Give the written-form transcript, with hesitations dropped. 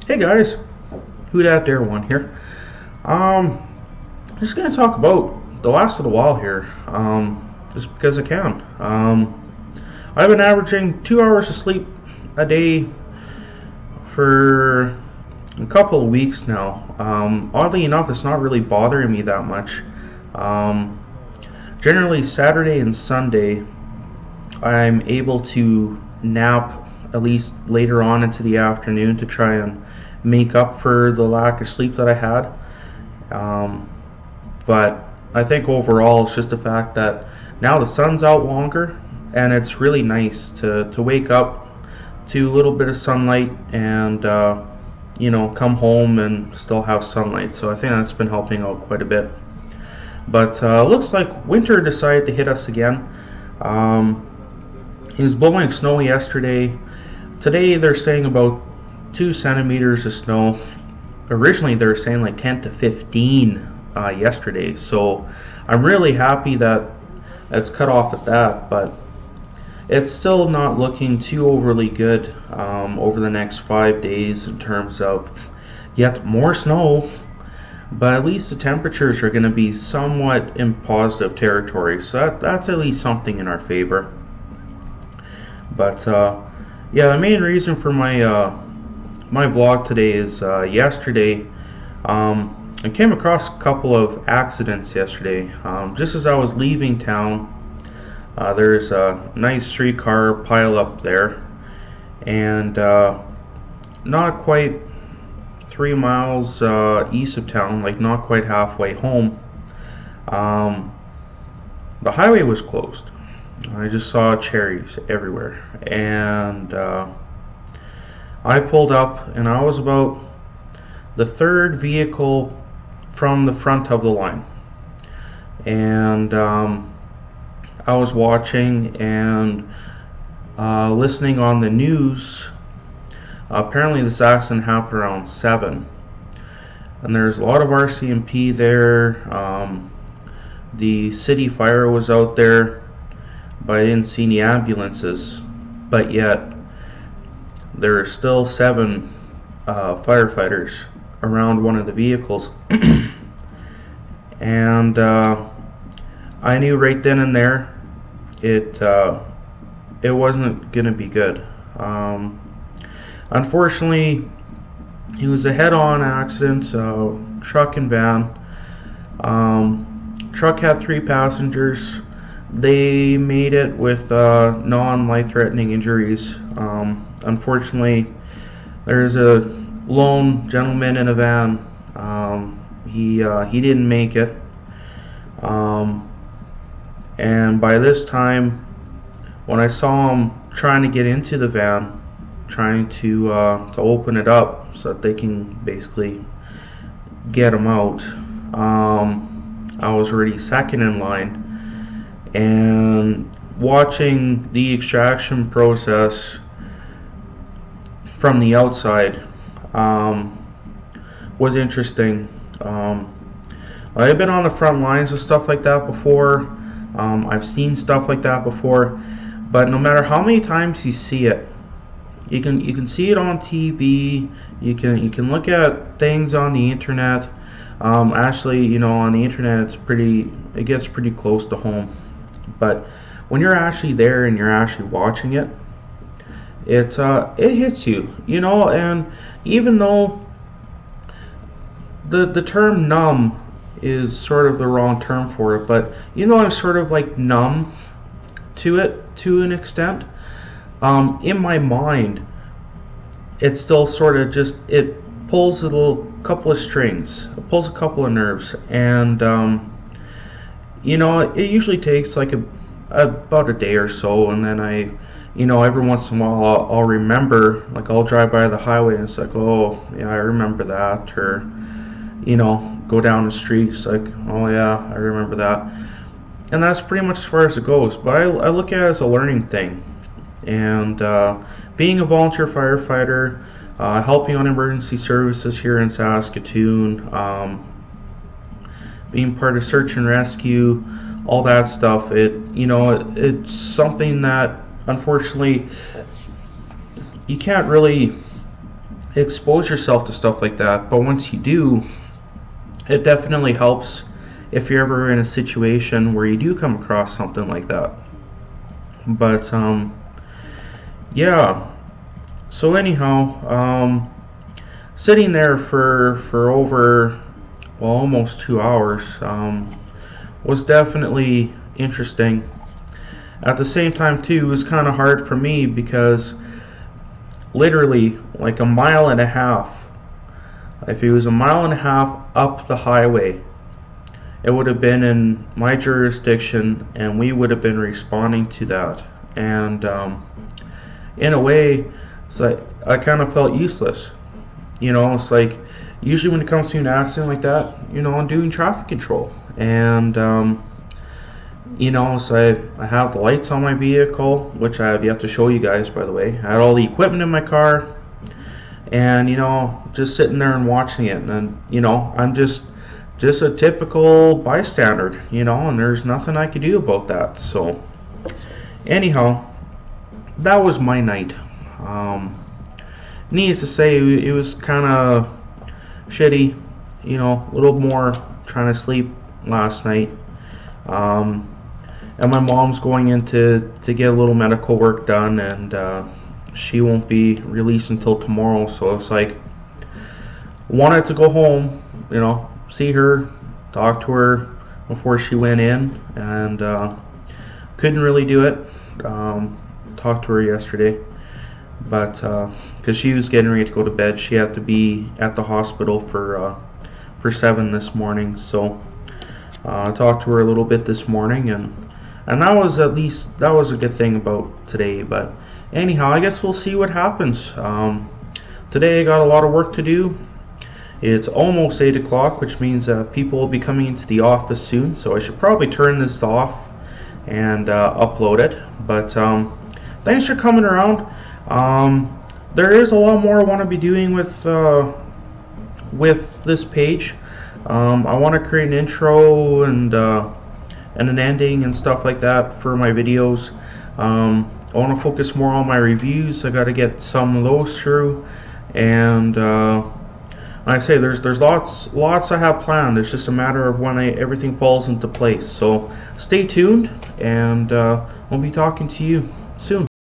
Hey guys, Who Dat Dare One here. Just gonna talk about The Last of the Wild here, just because I can. I've been averaging 2 hours of sleep a day for a couple of weeks now. Oddly enough, it's not really bothering me that much. Generally, Saturday and Sunday, I'm able to nap at least later on into the afternoon to try and make up for the lack of sleep that I had. But I think overall it's just the fact that now the sun's out longer and it's really nice to wake up to a little bit of sunlight and come home and still have sunlight. So I think that's been helping out quite a bit. But looks like winter decided to hit us again. It was blowing snow yesterday. Today they're saying about 2 centimeters of snow. Originally they were saying like 10 to 15 yesterday. So I'm really happy that it's cut off at that, but it's still not looking too overly good over the next 5 days in terms of yet more snow. But at least the temperatures are going to be somewhat in positive territory, so that's at least something in our favor. But yeah, the main reason for my vlog today is yesterday I came across a couple of accidents yesterday. Just as I was leaving town, there's a nice streetcar pile up there, and not quite 3 miles east of town, like not quite halfway home, the highway was closed. I just saw cherries everywhere, and I pulled up, and I was about the third vehicle from the front of the line, and I was watching and listening on the news. Apparently this accident happened around 7, and there's a lot of RCMP there. The city fire was out there, but I didn't see any ambulances. But yet there are still 7 firefighters around one of the vehicles. And I knew right then and there it wasn't gonna be good. Unfortunately, it was a head-on accident, truck and van. Truck had 3 passengers. They made it with non-life-threatening injuries. Unfortunately, there's a lone gentleman in a van. He didn't make it. And by this time, when I saw him trying to get into the van, trying to open it up so that they can basically get him out, I was already second in line, and watching the extraction process from the outside was interesting. I've been on the front lines of stuff like that before. I've seen stuff like that before, but no matter how many times you see it, you can see it on TV. You can look at things on the internet. Actually, on the internet, it gets pretty close to home. But when you're actually there and you're actually watching it, it hits you, And even though the term numb is sort of the wrong term for it, but I'm sort of like numb to it to an extent. In my mind, it still sort of it pulls a couple of strings, it pulls a couple of nerves, and it usually takes like about a day or so, and then every once in a while I'll remember, like I'll drive by the highway and it's like, oh yeah, I remember that, or go down the street, it's like, oh yeah, I remember that. And that's pretty much as far as it goes. But I look at it as a learning thing. And being a volunteer firefighter, helping on emergency services here in Saskatoon, being part of search and rescue, all that stuff, it's something that unfortunately you can't really expose yourself to stuff like that, but once you do, it definitely helps if you're ever in a situation where you do come across something like that. But yeah, so anyhow, sitting there for over, well, almost 2 hours was definitely interesting. At the same time too, it was kind of hard for me because literally like a mile and a half, if it was a mile and a half up the highway, it would have been in my jurisdiction and we would have been responding to that. And in a way, it's like I kind of felt useless. You know, it's like usually when it comes to an accident like that, you know, I'm doing traffic control, and you know, so I have the lights on my vehicle, which I have yet to show you guys, by the way. I had all the equipment in my car, and you know, just sitting there and watching it, and you know, I'm just a typical bystander, you know, and there's nothing I could do about that. So anyhow, that was my night. Needless to say, it was kind of shitty, you know, a little more trying to sleep last night. And my mom's going in to get a little medical work done, and she won't be released until tomorrow. So it's like, wanted to go home, you know, see her, talk to her before she went in, and couldn't really do it. Talked to her yesterday, but because she was getting ready to go to bed, she had to be at the hospital for 7 this morning. So I talked to her a little bit this morning, and that was a good thing about today. But anyhow, I guess we'll see what happens. Today I got a lot of work to do. It's almost 8 o'clock, which means people will be coming into the office soon, so I should probably turn this off and upload it. But thanks for coming around. There is a lot more I want to be doing with this page. I want to create an intro and an ending and stuff like that for my videos. I want to focus more on my reviews. I got to get some of those through, and like I say, there's lots I have planned. It's just a matter of when everything falls into place. So stay tuned, and I'll be talking to you soon.